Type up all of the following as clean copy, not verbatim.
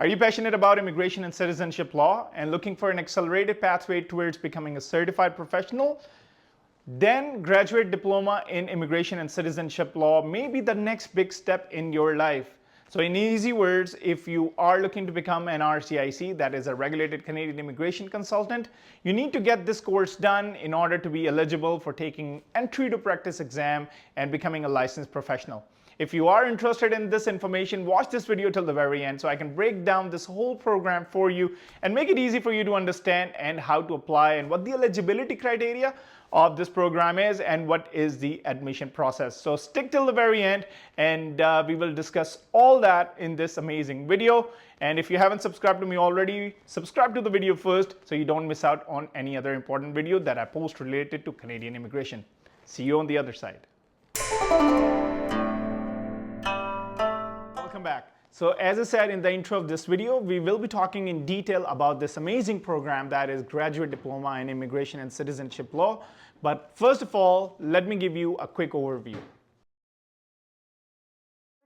Are you passionate about immigration and citizenship law and looking for an accelerated pathway towards becoming a certified professional? Then graduate diploma in immigration and citizenship law may be the next big step in your life. So in easy words, if you are looking to become an RCIC, that is a regulated Canadian immigration consultant, you need to get this course done in order to be eligible for taking entry to practice exam and becoming a licensed professional. If you are interested in this information, watch this video till the very end so I can break down this whole program for you and make it easy for you to understand and how to apply and what the eligibility criteria of this program is and what is the admission process. So stick till the very end and we will discuss all that in this amazing video. And if you haven't subscribed to me already, subscribe to the video first so you don't miss out on any other important video that I post related to Canadian immigration. See you on the other side. Welcome back. So as I said in the intro of this video, we will be talking in detail about this amazing program that is Graduate Diploma in Immigration and Citizenship Law. But first of all, let me give you a quick overview. The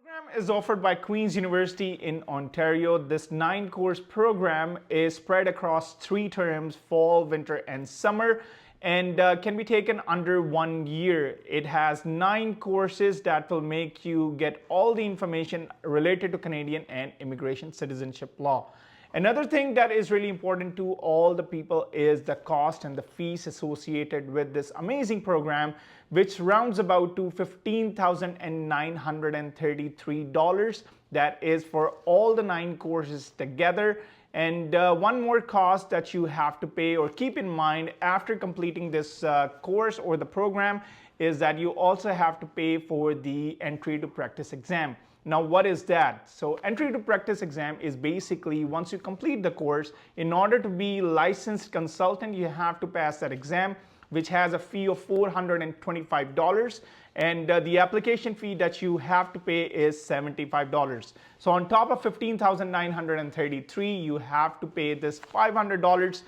program is offered by Queen's University in Ontario. This 9-course program is spread across 3 terms, fall, winter, and summer, and can be taken under 1 year. It has 9 courses that will make you get all the information related to Canadian and immigration citizenship law. Another thing that is really important to all the people is the cost and the fees associated with this amazing program, which rounds about to $15,933. That is for all the 9 courses together. And one more cost that you have to pay or keep in mind after completing this course or the program is that you also have to pay for the entry to practice exam. Now, what is that? So entry to practice exam is basically once you complete the course, in order to be licensed consultant, you have to pass that exam, which has a fee of $425. And the application fee that you have to pay is $75. So on top of $15,933, you have to pay this $500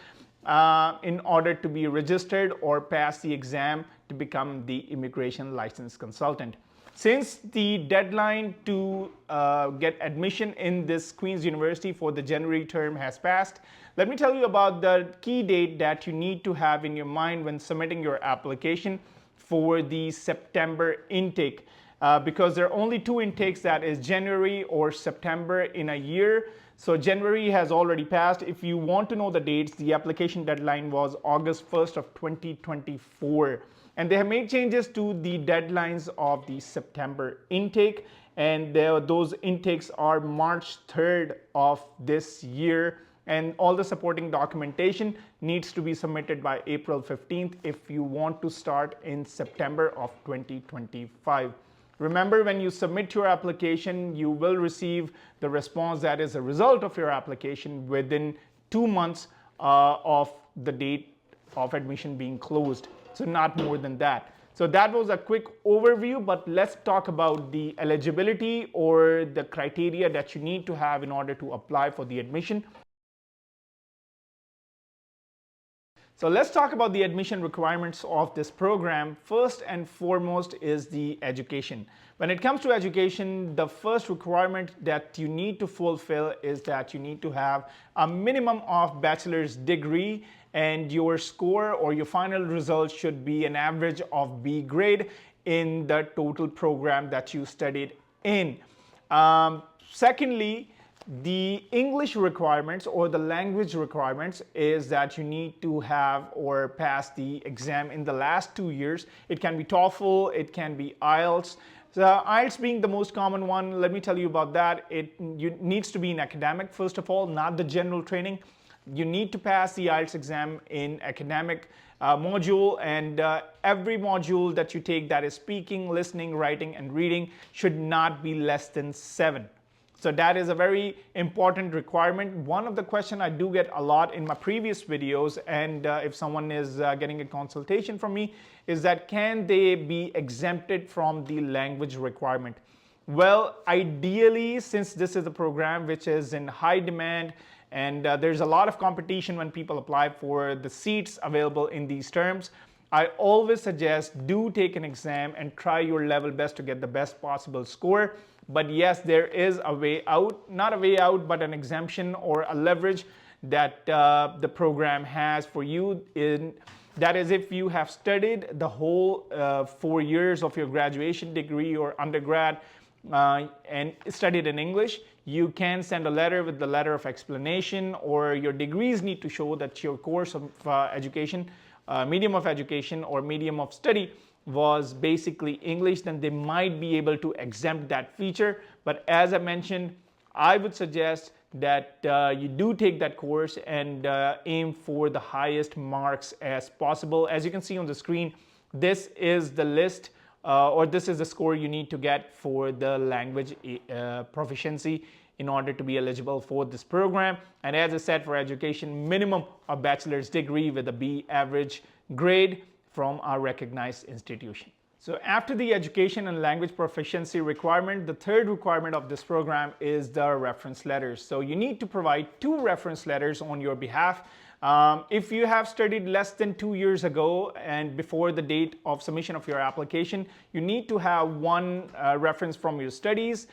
in order to be registered or pass the exam to become the immigration license consultant. Since the deadline to get admission in this Queen's University for the January term has passed, let me tell you about the key date that you need to have in your mind when submitting your application for the September intake. Because there are only 2 intakes, that is January or September in a year. So January has already passed. If you want to know the dates, the application deadline was August 1st of 2024. And they have made changes to the deadlines of the September intake. And those intakes are March 3rd of this year. And all the supporting documentation needs to be submitted by April 15th if you want to start in September of 2025. Remember, when you submit your application, you will receive the response that is a result of your application within 2 months of the date of admission being closed. So not more than that. So that was a quick overview, but let's talk about the eligibility or the criteria that you need to have in order to apply for the admission. So let's talk about the admission requirements of this program. First and foremost is the education. When it comes to education, the first requirement that you need to fulfill is that you need to have a minimum of bachelor's degree, and your score or your final result should be an average of B grade in the total program that you studied in. Secondly, the English requirements or the language requirements is that you need to have or pass the exam in the last 2 years. It can be TOEFL, it can be IELTS. So IELTS being the most common one, let me tell you about that. It needs to be in academic, first of all, not the general training. You need to pass the IELTS exam in academic module, and every module that you take that is speaking, listening, writing, and reading should not be less than 7. So that is a very important requirement. One of the questions I do get a lot in my previous videos, and if someone is getting a consultation from me, is that can they be exempted from the language requirement? Well, ideally, since this is a program which is in high demand, and there's a lot of competition when people apply for the seats available in these terms, I always suggest do take an exam and try your level best to get the best possible score. But yes, there is a way out, not a way out, but an exemption or a leverage that the program has for you. That is, if you have studied the whole 4 years of your graduation degree or undergrad and studied in English, you can send a letter with the letter of explanation, or your degrees need to show that your course of education, medium of education or medium of study was basically English. Then they might be able to exempt that feature. But as I mentioned, I would suggest that you do take that course and aim for the highest marks as possible. As you can see on the screen, this is the list or this is the score you need to get for the language proficiency in order to be eligible for this program. And as I said, for education, minimum a bachelor's degree with a B average grade from a recognized institution. So after the education and language proficiency requirement, the third requirement of this program is the reference letters. So you need to provide 2 reference letters on your behalf. If you have studied less than 2 years ago and before the date of submission of your application, you need to have 1 reference from your studies,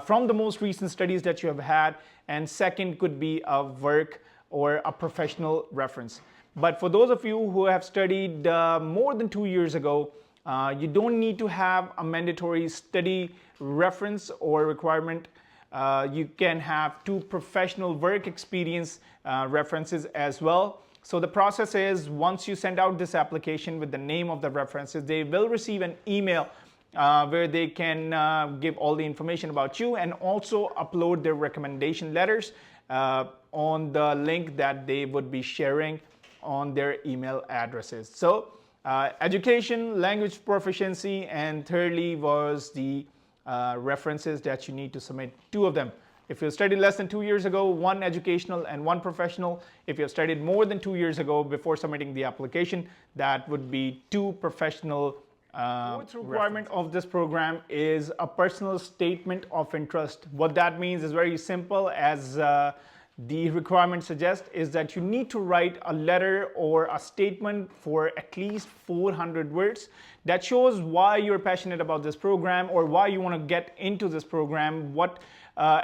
from the most recent studies that you have had, and second could be a work or a professional reference. But for those of you who have studied more than 2 years ago, you don't need to have a mandatory study reference or requirement. You can have 2 professional work experience references as well. So the process is, once you send out this application with the name of the references, they will receive an email where they can give all the information about you and also upload their recommendation letters on the link that they would be sharing on their email addresses. So education, language proficiency, and thirdly was the references that you need to submit, 2 of them. If you studied less than 2 years ago, 1 educational and 1 professional. If you studied more than 2 years ago before submitting the application, that would be 2 professional. Fourth requirement of this program is a personal statement of interest. What that means is very simple, as the requirement suggests, is that you need to write a letter or a statement for at least 400 words that shows why you're passionate about this program or why you want to get into this program, what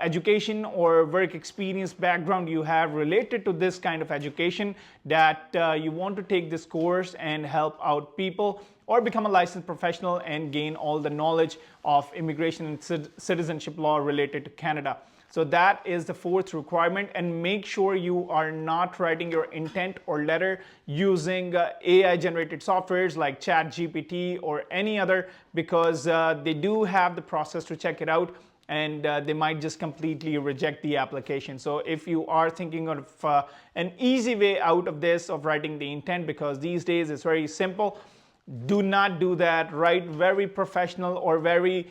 education or work experience background you have related to this kind of education, that you want to take this course and help out people or become a licensed professional and gain all the knowledge of immigration and citizenship law related to Canada. So that is the 4th requirement, and make sure you are not writing your intent or letter using AI generated softwares like ChatGPT or any other, because they do have the process to check it out and they might just completely reject the application. So if you are thinking of an easy way out of this, of writing the intent, because these days it's very simple, do not do that. Write very professional or very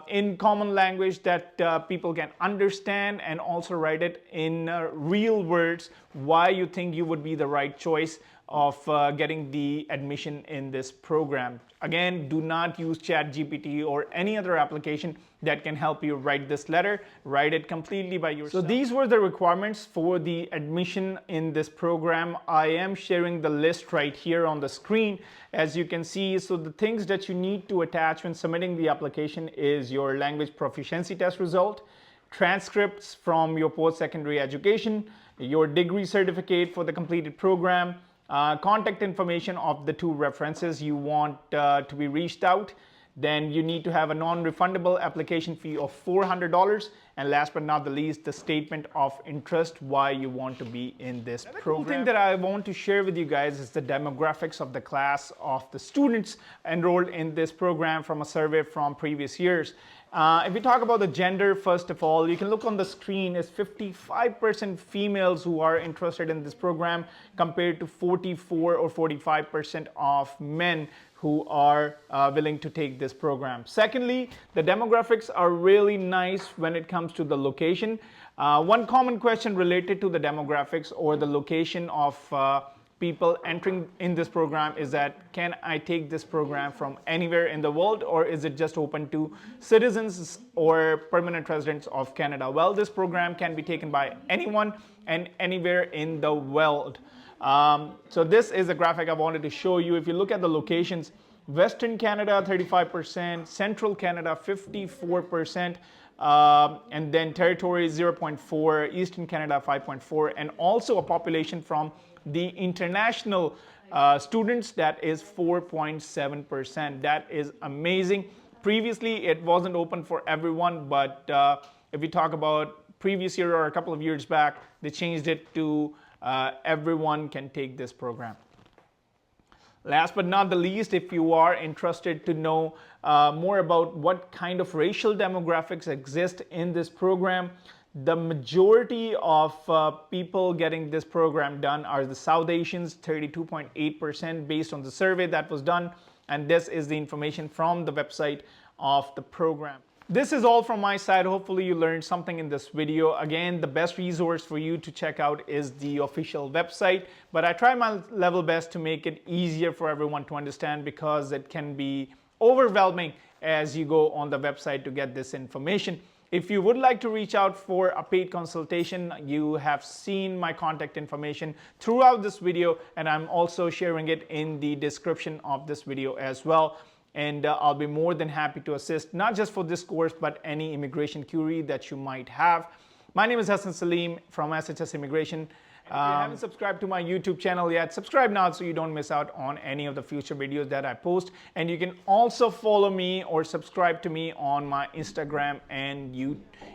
in common language that people can understand, and also write it in real words why you think you would be the right choice of getting the admission in this program. Again, do not use ChatGPT or any other application that can help you write this letter. Write it completely by yourself. So these were the requirements for the admission in this program. I am sharing the list right here on the screen, as you can see. So the things that you need to attach when submitting the application is your language proficiency test result, transcripts from your post-secondary education, your degree certificate for the completed program, contact information of the 2 references you want to be reached out. Then you need to have a non-refundable application fee of $400. And last but not the least, the statement of interest, why you want to be in this program. The cool thing that I want to share with you guys is the demographics of the class of the students enrolled in this program from a survey from previous years. If we talk about the gender, first of all, you can look on the screen, is 55% females who are interested in this program compared to 44 or 45% of men who are willing to take this program. Secondly, the demographics are really nice when it comes to the location. One common question related to the demographics or the location of people entering in this program is that, can I take this program from anywhere in the world, or is it just open to citizens or permanent residents of Canada? Well, this program can be taken by anyone and anywhere in the world. So this is a graphic I wanted to show you. If you look at the locations, Western Canada 35%, Central Canada 54%, and then Territories 0.4, Eastern Canada 5.4, and also a population from the international students that is 4.7%. That is amazing. Previously, it wasn't open for everyone, but if we talk about previous year or a couple of years back, they changed it to everyone can take this program. Last but not the least, if you are interested to know more about what kind of racial demographics exist in this program, the majority of people getting this program done are the South Asians, 32.8% based on the survey that was done. And this is the information from the website of the program. This is all from my side. Hopefully you learned something in this video. Again, the best resource for you to check out is the official website, but I try my level best to make it easier for everyone to understand because it can be overwhelming as you go on the website to get this information. If you would like to reach out for a paid consultation, you have seen my contact information throughout this video, and I'm also sharing it in the description of this video as well. And I'll be more than happy to assist, not just for this course, but any immigration query that you might have. My name is Hassan Salim from SHS Immigration. If you haven't subscribed to my YouTube channel yet, subscribe now so you don't miss out on any of the future videos that I post. And you can also follow me or subscribe to me on my Instagram and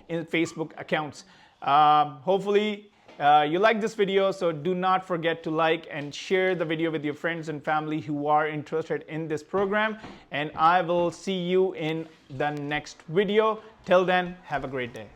Facebook accounts. Hopefully, you like this video, so do not forget to like and share the video with your friends and family who are interested in this program. And I will see you in the next video. Till then, have a great day.